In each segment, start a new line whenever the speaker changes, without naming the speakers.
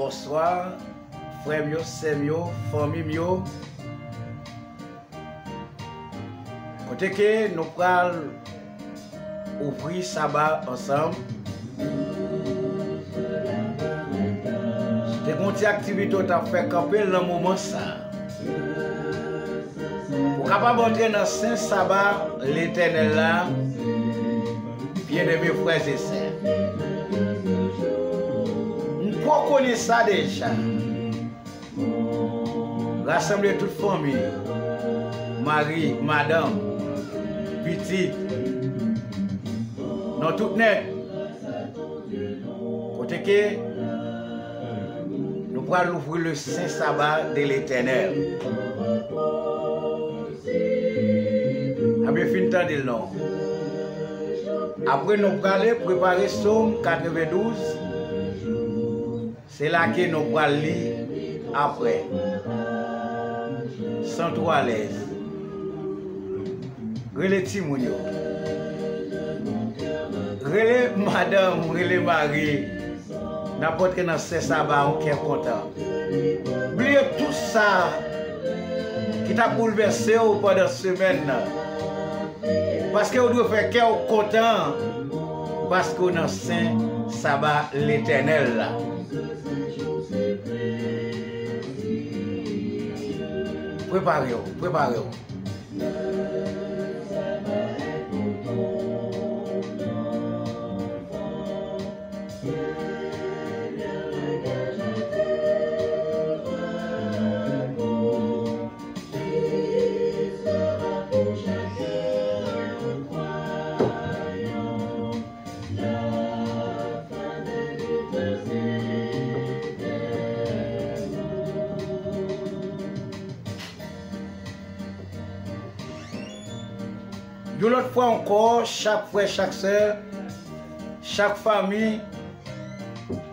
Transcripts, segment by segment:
bonsoir, frères mio, sœurs mio, famille mio. Côté que nous allons ouvrir sabbat ensemble. C'est une activité qui a fait camper dans le moment ça. Pour capable entrer dans Saint Sabbat, l'Éternel là, bien aimé frères et sœurs. Nous connaissons ça déjà. Rassembler toute famille, mari, madame, petite, dans toute net. Côté que nous pourrons ouvrir le Saint Sabbat de l'Éternel. Bien fin temps de long. Après nous allons préparer Somme 92. C'est là que nous allons lire après. Sans trop à l'aise. Relais Timounio. Relais madame, relais mari. N'importe quel dans ce sabbat, on est content. Oubliez tout ça qui t'a bouleversé pendant la semaine. Parce que vous devez faire cœur content. Parce qu'on a Saint Sabbat l'Éternel là. Préparez-vous, préparez-vous. Une autre fois encore, chaque frère, chaque soeur, chaque famille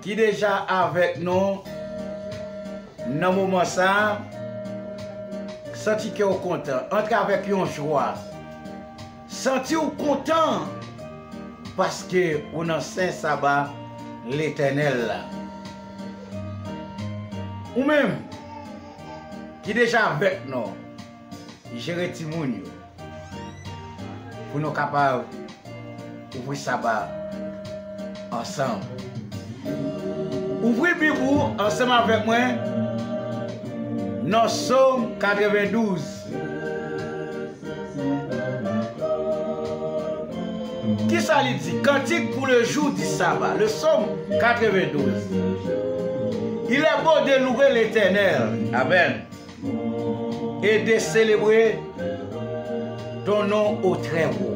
qui est déjà avec nous dans ce moment ça, senti que vous êtes content, entre avec une joie, senti vous content parce que on a Saint Sabbat l'Éternel là. Ou même qui est déjà avec nous, gérer Timounio. Pour nous capables d'ouvrir sabbat ensemble. Ouvrez Bible ensemble avec moi dans Somme 92. Qui ça lui dit? Cantique pour le jour du sabbat. Le Somme 92. Il est beau de louer l'Éternel. Amen. Et de célébrer ton nom au très haut.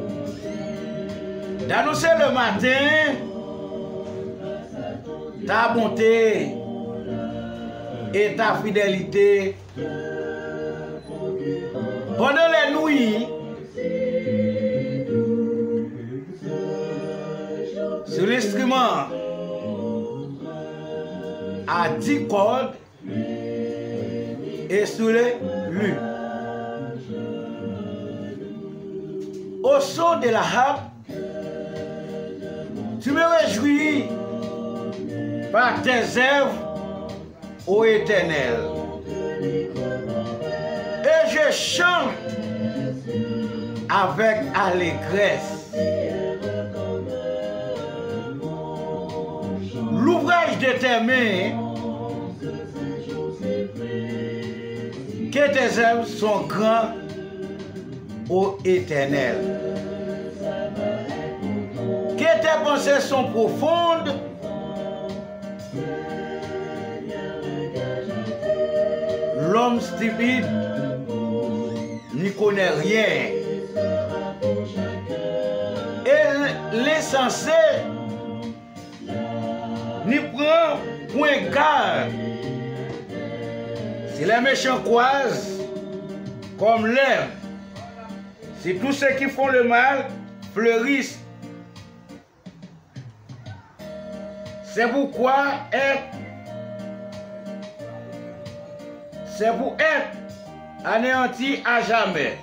D'annoncer le matin ta bonté et ta fidélité. Pendant les nuits, sur l'instrument à 10 cordes et sur les luttes. Au son de la harpe, tu me réjouis par tes œuvres, ô Éternel. Et je chante avec allégresse. L'ouvrage de tes mains, que tes œuvres sont grands, ô Éternel. Que tes pensées sont profondes. L'homme stupide n'y connaît rien. Et l'insensé n'y prend point garde. Si les méchants croisent comme l'herbe, si tous ceux qui font le mal fleurissent, c'est pourquoi c'est pour être anéanti à jamais.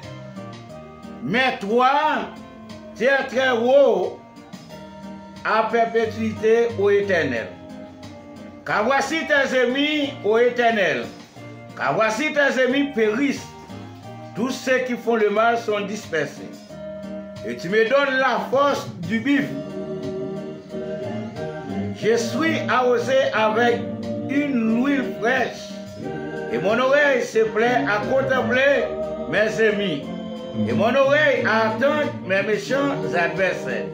Mais toi, tu es très haut à perpétuité au Éternel. Car voici tes ennemis, ô Éternel. Car voici tes ennemis périssent. Tous ceux qui font le mal sont dispersés. Et tu me donnes la force du bif. Je suis arrosé avec une huile fraîche. Et mon oreille se plaît à contempler mes ennemis. Et mon oreille à entendre mes méchants adversaires.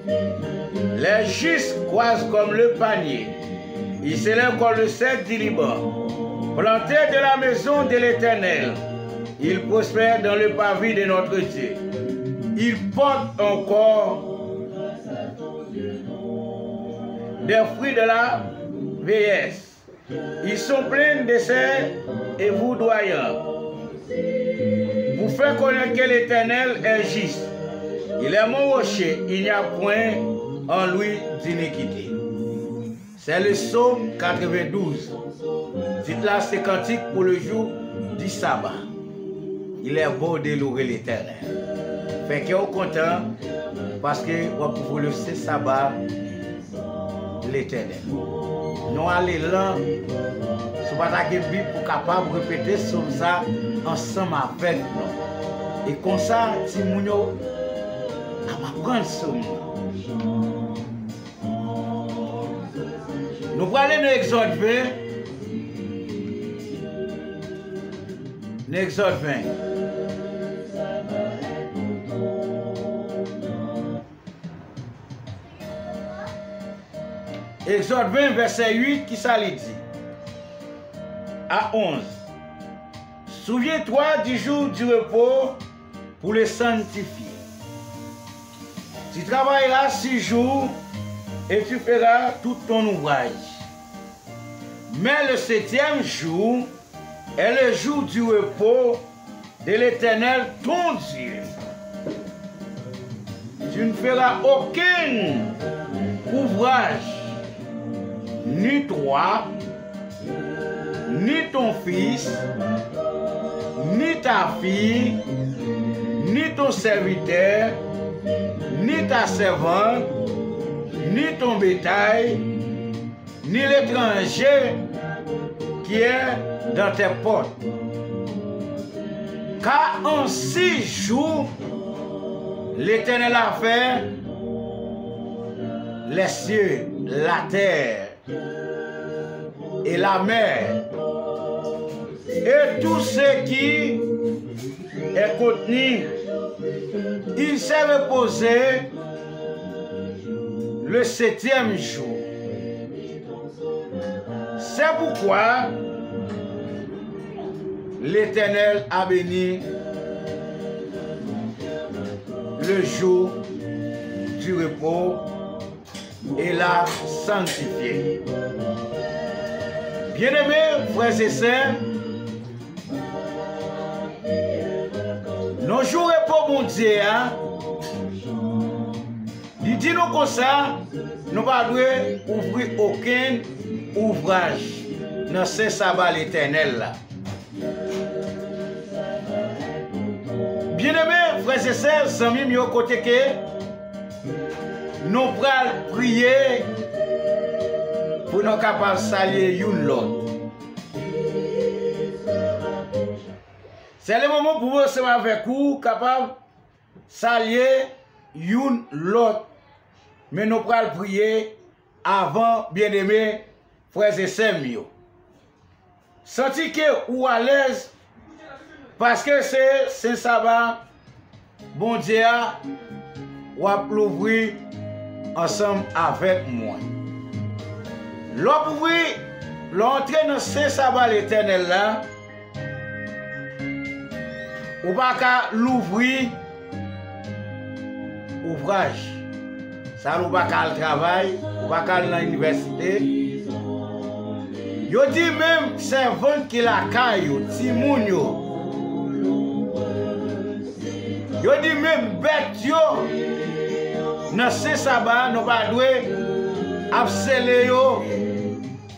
Les justes croisent comme le panier. Ils s'élèvent comme le cèdre du Liban. Plantés de la maison de l'Éternel, ils prospèrent dans le pavis de notre Dieu. Ils portent encore des fruits de la vieillesse. Ils sont pleins d'essais et voudoyants. Vous faites connaître que l'Éternel est juste. Il est mon rocher, il n'y a point en lui d'iniquité. C'est le psaume 92. Dites-là, c'est cantique pour le jour du sabbat. Il est beau de louer l'Éternel. Fait que vous content parce que vous pouvez le sabbat l'Éternel. Nous allons là, si vous avez une Bible pour capable de répéter sur ça ensemble avec nous. Et comme ça, si vous apprendre sur nous. Nous allons aller dans Exode 20. Exode 20. Exode 20, verset 8, qui ça dit? À 11. Souviens-toi du jour du repos pour le sanctifier. Tu travailleras 6 jours et tu feras tout ton ouvrage. Mais le 7e jour est le jour du repos de l'Éternel ton Dieu. Tu ne feras aucun ouvrage, ni toi, ni ton fils, ni ta fille, ni ton serviteur, ni ta servante, ni ton bétail, ni l'étranger qui est dans tes portes. Car en 6 jours, l'Éternel a fait les cieux, la terre et la mer, et tout ce qui est contenu. Il s'est reposé le 7e jour. C'est pourquoi l'Éternel a béni le jour du repos et l'a sanctifié. Bien-aimés, frères et sœurs, nos jours repos mon Dieu, il dit nous comme ça, nous ne devons pas ouvrir aucun ouvrage dans ce sabbat l'Éternel là. Bien-aimés, frères et sœurs, amis, mieux côté que nous allons prier pour nous capables de saluer une l'autre. C'est le moment pour vous ensemble avec vous, capable de saluer une l'autre. Mais nous allons prier avant, bien-aimés, frères et sœurs. Sentez que vous à l'aise parce que c'est sabbat, bon Dieu, ou à l'ouvrir ensemble avec moi. L'ouvrir, l'entrer dans ce sabbat l'Éternel là, ou pas qu'à l'ouvrir ouvrage. Ça ou pas qu'à le travail, ou pas qu'à l'université. Yo dit même servant qui la caillou, timoun yo. Yo dit même bête yo. Dans ce sabbat, nous pas doué abseler yo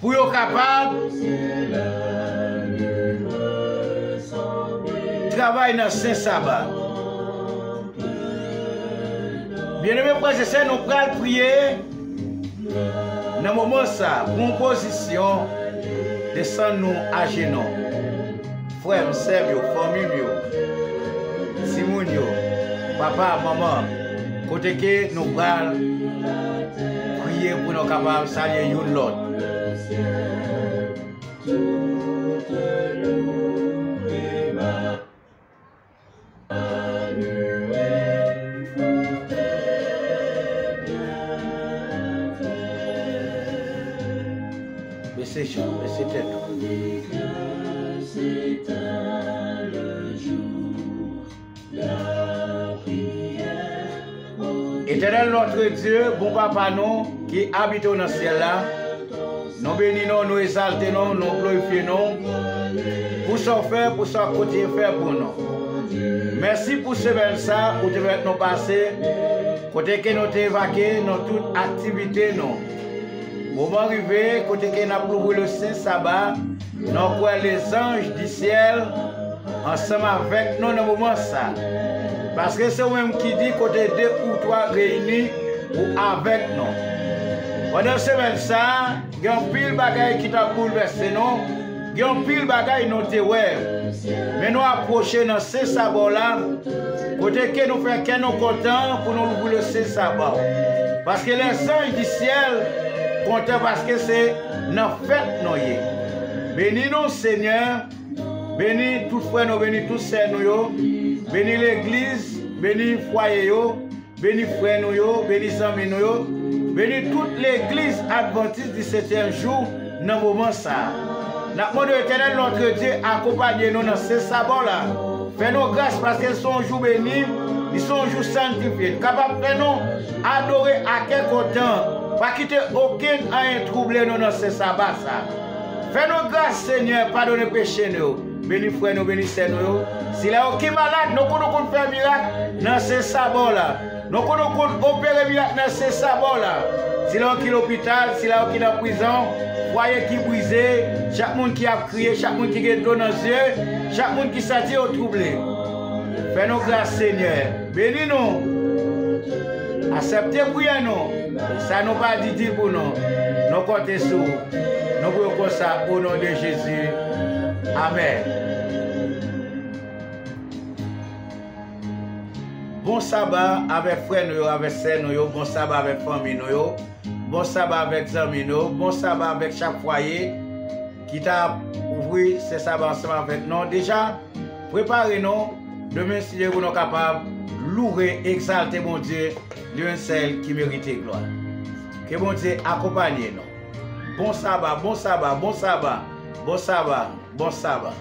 pour yo capable travailler dans ce sabbat. Bien-aimés frères et sœurs, nous allons prier dans le moment ça, pour une position descend nous à genoux. Frère, sœur, famille, Simon, papa, maman, côté que nous allons prier pour nous capables de saluer l'autre. Mais c'est chaud, mais c'était tout. Éternel notre Dieu, bon papa nous, qui habite dans le ciel là, nous bénissons, nous exaltons, nous glorifions pour ce faire, pour ce côté faire pour nous. Merci pour ce bel ça, pour te faire nous passer, côté que nous t'évacuer dans toute activité nous. Moment arrivé, côté que nous avons le Saint Sabbat, nous avons les anges du ciel ensemble avec nous dans le moment ça. Parce que c'est vous-même qui dit côté 2 ou 3 réunis ou avec nous. Pendant ce moment ça, il y a un pile de bagaille qui t'a bouleversé nous. Il y a un pile de bagaille nous te mais nous approchons dans ce sabbat là, côté que nous faisons que nous contents pour nous ouvrir le sabbat. Parce que les anges du ciel comptent parce que c'est notre fête nous. Bénis nous Seigneur, bénis tout frère nous, bénis tous sœurs nous, bénis l'église, bénis foyer, bénis frère nous, bénis amis nous, bénis toute l'église adventiste du 7e jour dans le moment ça. Nous demandons l'éternel notre Dieu accompagne-nous dans ce sabbat-là. Fais-nous grâce parce qu'ils sont jours bénis, ils sont jours sanctifiés. Capable de nous adorer à quelque temps, pas quitter aucun troublé nous dans ce sabbat. Fais-nous grâce, Seigneur, pardonnez péché nous. Bénis frère nous, bénis sœurs nous. S'il y a aucun malade, nous pouvons faire miracle dans ce sabbat-là. Nous pouvons opérer miracle dans ce sabbat-là. S'il y a aucun hôpital, s'il y a aucun prison, foyer qui brisé, chaque monde qui a crié, chaque monde qui est dans les yeux, chaque monde qui s'est dit au troublé. Fais-nous grâce, Seigneur. Bénis-nous. Acceptez prier nous. Ça nous pas dit pour nous. Nous comptons sur vous. Nous prions comme ça au nom de Jésus. Amen. Bon sabbat avec frères nous, avec sœurs nous, bon sabbat avec famille nous, bon sabbat avec amis nous, bon sabbat avec chaque foyer qui t'a ouvert ce sabbat ensemble avec nous. Déjà, préparez-nous. Demain, si nous sommes capables de louer, exalter mon Dieu, l'un seul qui mérite gloire. Que mon Dieu accompagne nous. Bon sabbat, bon sabbat, bon sabbat, bon sabbat, bon sabbat.